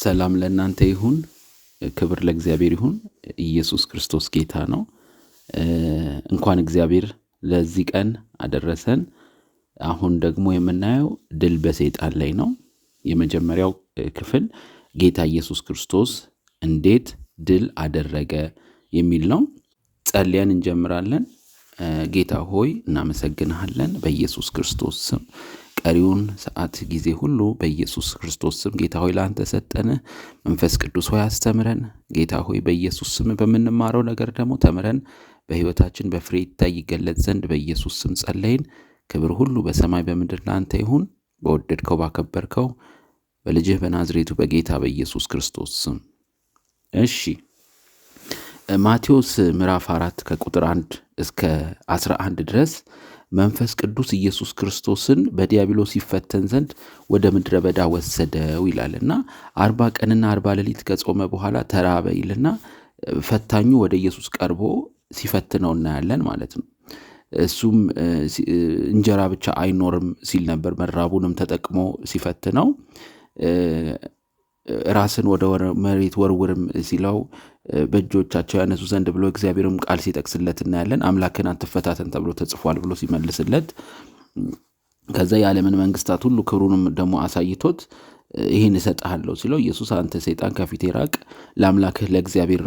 ሰላም ለእናንተ ይሁን። ክብር ለእግዚአብሔር ይሁን። ኢየሱስ ክርስቶስ ጌታ ነው። እንኳን እግዚአብሔር ለዚህ ቀን አደረሰን። አሁን ደግሞ የምናየው ድል በሰይጣን ላይ ነው። የመጀመሪያው ክፍል ጌታ ኢየሱስ ክርስቶስ እንዴት ድል አደረገ የሚል ነው። ጸልየን እንጀምራለን። ጌታ ሆይ እናመሰግንሃለን በኢየሱስ ክርስቶስ ስም። ቀሪውን ሰዓት ጊዜ ሁሉ በኢየሱስ ክርስቶስ ስም ጌታ ሆይ ላንተ ሰጠን። መንፈስ ቅዱስ ሆይ አስተምረን። ጌታ ሆይ በኢየሱስ ስም በምንማረው ነገር ደግሞ ተምረን በሕይወታችን በፍሬ ይታይ ይገለጥ ዘንድ በኢየሱስ ስም ጸለይን። ክብር ሁሉ በሰማይ በምድር ላንተ ይሁን። በወደድከው ባከበርከው በልጅህ በናዝሬቱ በጌታ በኢየሱስ ክርስቶስ ስም። እሺ፣ ማቴዎስ ምዕራፍ 4 ከቁጥር 1 እስከ 11 ድረስ መንፈስ ቅዱስ ኢየሱስ ክርስቶስን በዲያብሎስ ይፈተን ዘንድ ወደ ምድረ በዳ ወሰደው ይላልና 40 ቀንና 40 ሌሊት ከጾመ በኋላ ተራበ ይልና ፈታኙ ወደ ኢየሱስ ቀርቦ ሲፈትነው እናያለን ማለት ነው። እሱም እንጀራ ብቻ አይኖርም ሲል ነበር። መራቡንም ተጠቅሞ ሲፈትነው ራስን ወደ መሬት ወርውርም ሲለው በእጆቻቸው ያነሱ ዘንድ ብሎ እግዚአብሔርም ቃል ሲጠቅስለት እናያለን። አምላክን አትፈታተን ተብሎ ተጽፏል ብሎ ሲመልስለት ከዛ የዓለምን መንግስታት ሁሉ ክብሩንም ደግሞ አሳይቶት ይህን እሰጥሃለሁ ሲለው ኢየሱስ አንተ ሰይጣን ከፊቴ ራቅ፣ ለአምላክህ ለእግዚአብሔር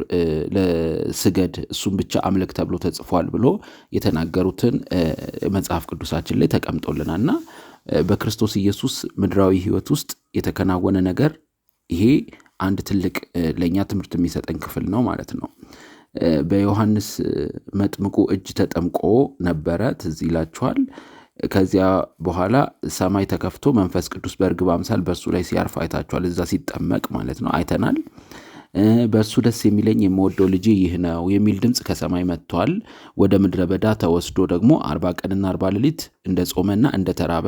ለስገድ፣ እሱም ብቻ አምልክ ተብሎ ተጽፏል ብሎ የተናገሩትን መጽሐፍ ቅዱሳችን ላይ ተቀምጦልናልና በክርስቶስ ኢየሱስ ምድራዊ ሕይወት ውስጥ የተከናወነ ነገር ይሄ አንድ ትልቅ ለእኛ ትምህርት የሚሰጠን ክፍል ነው ማለት ነው። በዮሐንስ መጥምቁ እጅ ተጠምቆ ነበረ፣ ትዝ ይላችኋል። ከዚያ በኋላ ሰማይ ተከፍቶ መንፈስ ቅዱስ በእርግብ አምሳል በእርሱ ላይ ሲያርፍ አይታችኋል። እዛ ሲጠመቅ ማለት ነው አይተናል። በእርሱ ደስ የሚለኝ የምወደው ልጄ ይህ ነው የሚል ድምፅ ከሰማይ መጥቷል። ወደ ምድረ በዳ ተወስዶ ደግሞ 40 ቀንና 40 ሌሊት እንደ ጾመና እንደ ተራበ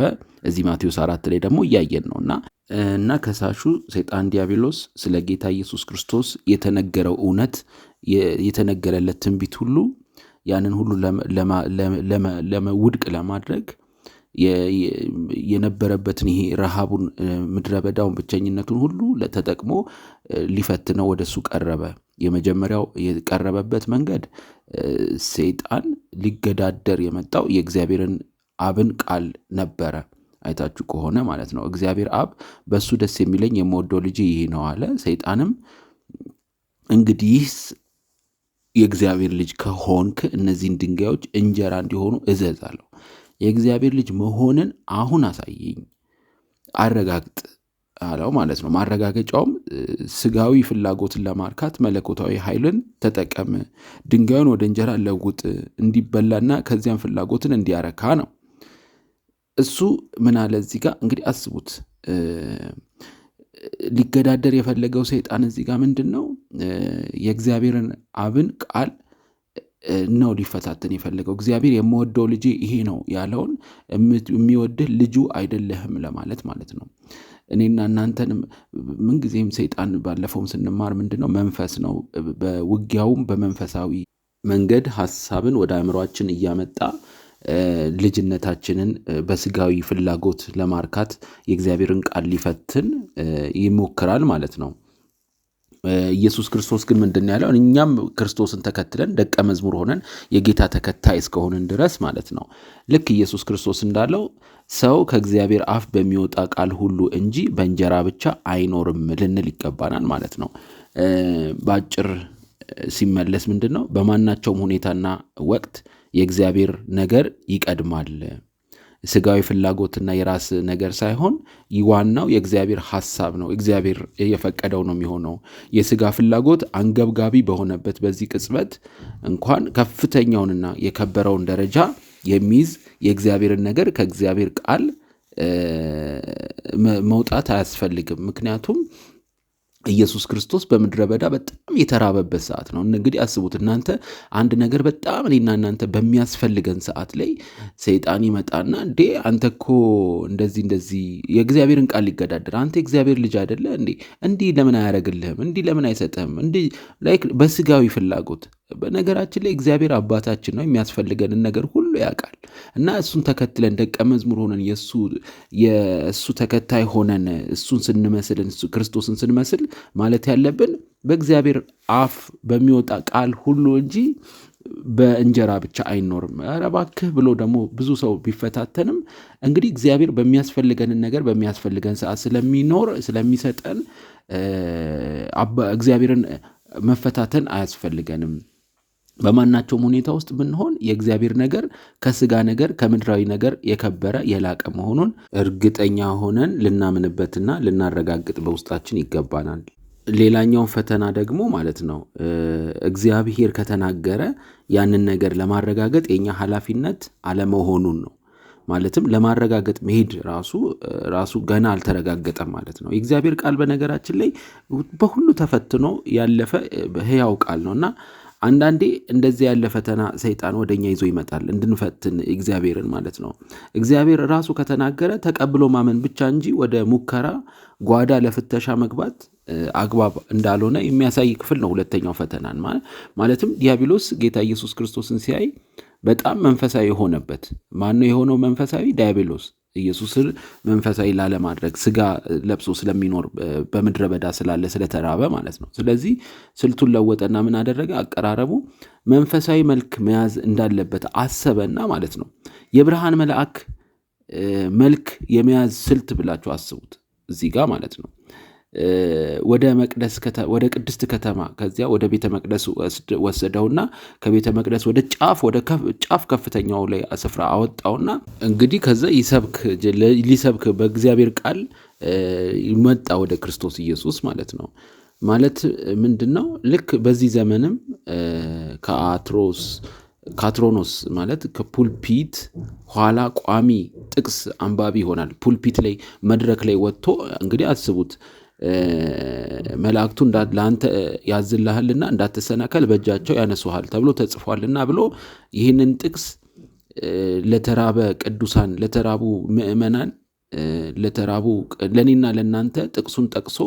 እዚህ ማቴዎስ 4 ላይ ደግሞ እያየን ነውና እና ከሳሹ ሰይጣን ዲያብሎስ ስለ ጌታ ኢየሱስ ክርስቶስ የተነገረው እውነት የተነገረለት ትንቢት ሁሉ ያንን ሁሉ ውድቅ ለማድረግ የነበረበትን ይሄ ረሃቡን፣ ምድረ በዳውን፣ ብቸኝነቱን ሁሉ ተጠቅሞ ሊፈትነው ወደሱ ቀረበ። የመጀመሪያው የቀረበበት መንገድ ሰይጣን ሊገዳደር የመጣው የእግዚአብሔርን አብን ቃል ነበረ። አይታችሁ ከሆነ ማለት ነው እግዚአብሔር አብ በሱ ደስ የሚለኝ የምወደው ልጄ ይህ ነው አለ። ሰይጣንም እንግዲህ የእግዚአብሔር ልጅ ከሆንክ እነዚህን ድንጋዮች እንጀራ እንዲሆኑ እዘዝ አለው። የእግዚአብሔር ልጅ መሆንን አሁን አሳየኝ፣ አረጋግጥ አለው ማለት ነው። ማረጋገጫውም ስጋዊ ፍላጎትን ለማርካት መለኮታዊ ኃይልን ተጠቀም፣ ድንጋዩን ወደ እንጀራ ለውጥ፣ እንዲበላና ከዚያም ፍላጎትን እንዲያረካ ነው። እሱ ምን አለ እዚህ ጋር እንግዲህ አስቡት። ሊገዳደር የፈለገው ሰይጣን እዚህ ጋር ምንድን ነው? የእግዚአብሔርን አብን ቃል ነው ሊፈታተን የፈለገው። እግዚአብሔር የምወደው ልጄ ይሄ ነው ያለውን የሚወድህ ልጁ አይደለህም ለማለት ማለት ነው። እኔና እናንተንም ምንጊዜም ሰይጣን ባለፈውም ስንማር ምንድን ነው መንፈስ ነው። በውጊያውም በመንፈሳዊ መንገድ ሐሳብን ወደ አእምሯችን እያመጣ ልጅነታችንን በስጋዊ ፍላጎት ለማርካት የእግዚአብሔርን ቃል ሊፈትን ይሞክራል ማለት ነው። ኢየሱስ ክርስቶስ ግን ምንድን ነው ያለው? እኛም ክርስቶስን ተከትለን ደቀ መዝሙር ሆነን የጌታ ተከታይ እስከሆንን ድረስ ማለት ነው ልክ ኢየሱስ ክርስቶስ እንዳለው ሰው ከእግዚአብሔር አፍ በሚወጣ ቃል ሁሉ እንጂ በእንጀራ ብቻ አይኖርም ልንል ይገባናል ማለት ነው። በአጭር ሲመለስ ምንድን ነው በማናቸውም ሁኔታና ወቅት የእግዚአብሔር ነገር ይቀድማል። ስጋዊ ፍላጎትና የራስ ነገር ሳይሆን ዋናው የእግዚአብሔር ሐሳብ ነው። እግዚአብሔር የፈቀደው ነው የሚሆነው። የስጋ ፍላጎት አንገብጋቢ በሆነበት በዚህ ቅጽበት እንኳን ከፍተኛውንና የከበረውን ደረጃ የሚይዝ የእግዚአብሔርን ነገር ከእግዚአብሔር ቃል መውጣት አያስፈልግም። ምክንያቱም ኢየሱስ ክርስቶስ በምድረ በዳ በጣም የተራበበት ሰዓት ነው። እንግዲህ አስቡት እናንተ አንድ ነገር በጣም እኔና እናንተ በሚያስፈልገን ሰዓት ላይ ሰይጣን ይመጣና እንዴ አንተ እኮ እንደዚህ የእግዚአብሔርን ቃል ሊገዳደር፣ አንተ የእግዚአብሔር ልጅ አይደለ እንዴ? እንዲህ ለምን አያደርግልህም? እንዲህ ለምን አይሰጥህም? እንዲህ ላይክ በስጋዊ ፍላጎት በነገራችን ላይ እግዚአብሔር አባታችን ነው፣ የሚያስፈልገንን ነገር ሁሉ ያውቃል። እና እሱን ተከትለን ደቀ መዝሙር ሆነን የእሱ ተከታይ ሆነን እሱን ስንመስል ክርስቶስን ስንመስል ማለት ያለብን በእግዚአብሔር አፍ በሚወጣ ቃል ሁሉ እንጂ በእንጀራ ብቻ አይኖርም። ኧረ እባክህ ብሎ ደግሞ ብዙ ሰው ቢፈታተንም እንግዲህ እግዚአብሔር በሚያስፈልገንን ነገር በሚያስፈልገን ሰዓት ስለሚሰጠን እግዚአብሔርን መፈታተን አያስፈልገንም። በማናቸውም ሁኔታ ውስጥ ብንሆን የእግዚአብሔር ነገር ከስጋ ነገር ከምድራዊ ነገር የከበረ የላቀ መሆኑን እርግጠኛ ሆነን ልናምንበትና ልናረጋግጥ በውስጣችን ይገባናል። ሌላኛው ፈተና ደግሞ ማለት ነው እግዚአብሔር ከተናገረ ያንን ነገር ለማረጋገጥ የኛ ኃላፊነት አለመሆኑን ነው። ማለትም ለማረጋገጥ መሄድ ራሱ ገና አልተረጋገጠም ማለት ነው። የእግዚአብሔር ቃል በነገራችን ላይ በሁሉ ተፈትኖ ያለፈ ሕያው ቃል ነውና አንዳንዴ እንደዚህ ያለ ፈተና ሰይጣን ወደኛ ይዞ ይመጣል እንድንፈትን እግዚአብሔርን ማለት ነው። እግዚአብሔር ራሱ ከተናገረ ተቀብሎ ማመን ብቻ እንጂ ወደ ሙከራ ጓዳ ለፍተሻ መግባት አግባብ እንዳልሆነ የሚያሳይ ክፍል ነው። ሁለተኛው ፈተናን ማለትም ዲያብሎስ ጌታ ኢየሱስ ክርስቶስን ሲያይ በጣም መንፈሳዊ የሆነበት ማነው የሆነው? መንፈሳዊ ዲያብሎስ ኢየሱስን መንፈሳዊ ላለማድረግ ስጋ ለብሶ ስለሚኖር በምድረ በዳ ስለተራበ ማለት ነው። ስለዚህ ስልቱን ለወጠና ምን አደረገ? አቀራረቡ መንፈሳዊ መልክ መያዝ እንዳለበት አሰበና ማለት ነው። የብርሃን መልአክ መልክ የመያዝ ስልት ብላችሁ አስቡት እዚህ ጋር ማለት ነው። ወደ ቅድስት ከተማ ከዚያ ወደ ቤተ መቅደስ ወሰደውና ከቤተ መቅደስ ወደ ጫፍ ከፍተኛው ላይ ስፍራ አወጣውና እንግዲህ ከዛ ሊሰብክ በእግዚአብሔር ቃል መጣ ወደ ክርስቶስ ኢየሱስ ማለት ነው። ማለት ምንድነው? ልክ በዚህ ዘመንም ካትሮኖስ ማለት ከፑልፒት ኋላ ቋሚ ጥቅስ አንባቢ ይሆናል። ፑልፒት ላይ መድረክ ላይ ወጥቶ እንግዲህ አስቡት መላእክቱ ለአንተ ያዝልሃልና እንዳትሰናከል በእጃቸው ያነሱሃል ተብሎ ተጽፏልና ብሎ ይህንን ጥቅስ ለተራበ ቅዱሳን ለተራቡ ምእመናን ለተራቡ ለኔና ለናንተ ጥቅሱን ጠቅሶ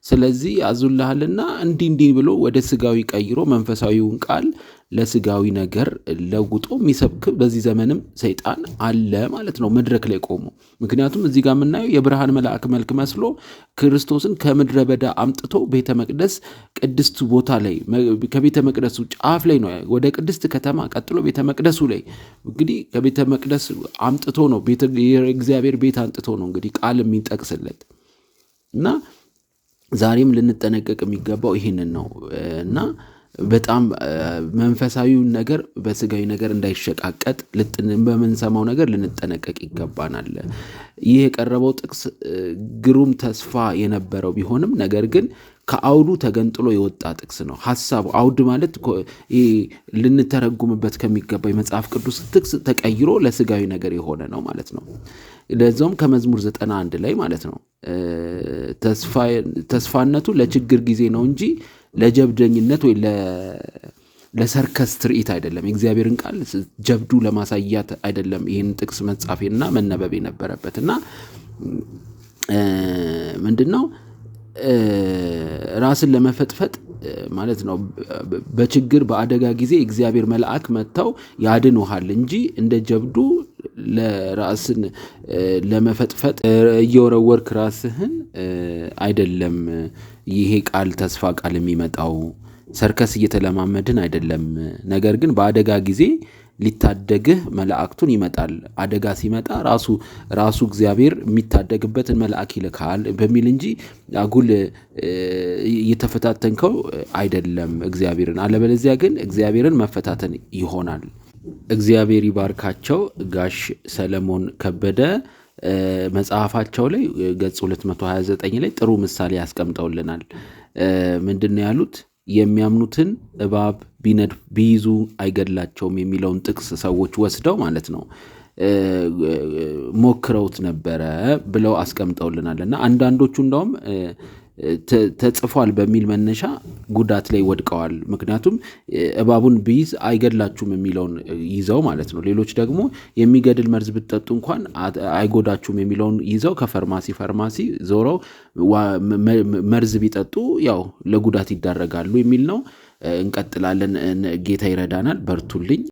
ስለዚህ ያዙልሃልና እንዲህ ብሎ ወደ ስጋዊ ቀይሮ መንፈሳዊውን ቃል ለስጋዊ ነገር ለውጦ የሚሰብክ በዚህ ዘመንም ሰይጣን አለ ማለት ነው መድረክ ላይ ቆሞ። ምክንያቱም እዚህ ጋር የምናየው የብርሃን መልአክ መልክ መስሎ ክርስቶስን ከምድረ በዳ አምጥቶ ቤተ መቅደስ ቅድስት ቦታ ላይ ከቤተ መቅደሱ ጫፍ ላይ ነው ወደ ቅድስት ከተማ ቀጥሎ ቤተ መቅደሱ ላይ እንግዲህ ከቤተ መቅደስ አምጥቶ ነው የእግዚአብሔር ቤት አምጥቶ ነው እንግዲህ ቃል የሚጠቅስለት እና ዛሬም ልንጠነቀቅ የሚገባው ይህንን ነው እና በጣም መንፈሳዊውን ነገር በስጋዊ ነገር እንዳይሸቃቀጥ በምንሰማው ነገር ልንጠነቀቅ ይገባናል። ይህ የቀረበው ጥቅስ ግሩም ተስፋ የነበረው ቢሆንም ነገር ግን ከአውዱ ተገንጥሎ የወጣ ጥቅስ ነው። ሐሳቡ አውድ ማለት ልንተረጉምበት ከሚገባ የመጽሐፍ ቅዱስ ጥቅስ ተቀይሮ ለስጋዊ ነገር የሆነ ነው ማለት ነው። ለዛውም ከመዝሙር 91 ላይ ማለት ነው ተስፋነቱ ለችግር ጊዜ ነው እንጂ ለጀብደኝነት ወይ ለሰርከስ ትርኢት አይደለም። የእግዚአብሔርን ቃል ጀብዱ ለማሳያት አይደለም ይህን ጥቅስ መጻፌና መነበብ የነበረበትና ምንድነው ራስን ለመፈጥፈጥ ማለት ነው። በችግር በአደጋ ጊዜ እግዚአብሔር መልአክ መጥተው ያድኑሃል እንጂ እንደ ጀብዱ ለራስን ለመፈጥፈጥ እየወረወርክ ራስህን አይደለም። ይሄ ቃል ተስፋ ቃል የሚመጣው ሰርከስ እየተለማመድን አይደለም። ነገር ግን በአደጋ ጊዜ ሊታደግህ መላእክቱን ይመጣል። አደጋ ሲመጣ ራሱ እግዚአብሔር የሚታደግበትን መልአክ ይልካል በሚል እንጂ አጉል እየተፈታተንከው አይደለም እግዚአብሔርን። አለበለዚያ ግን እግዚአብሔርን መፈታተን ይሆናል። እግዚአብሔር ይባርካቸው። ጋሽ ሰለሞን ከበደ መጽሐፋቸው ላይ ገጽ 229 ላይ ጥሩ ምሳሌ ያስቀምጠውልናል። ምንድነው ያሉት? የሚያምኑትን እባብ ቢይዙ አይገድላቸውም የሚለውን ጥቅስ ሰዎች ወስደው ማለት ነው ሞክረውት ነበረ ብለው አስቀምጠውልናል። እና አንዳንዶቹ እንደውም ተጽፏል በሚል መነሻ ጉዳት ላይ ወድቀዋል። ምክንያቱም እባቡን ቢይዝ አይገድላችሁም የሚለውን ይዘው ማለት ነው። ሌሎች ደግሞ የሚገድል መርዝ ብትጠጡ እንኳን አይጎዳችሁም የሚለውን ይዘው ከፋርማሲ ዞረው መርዝ ቢጠጡ ያው ለጉዳት ይዳረጋሉ የሚል ነው። እንቀጥላለን። ጌታ ይረዳናል። በርቱልኝ።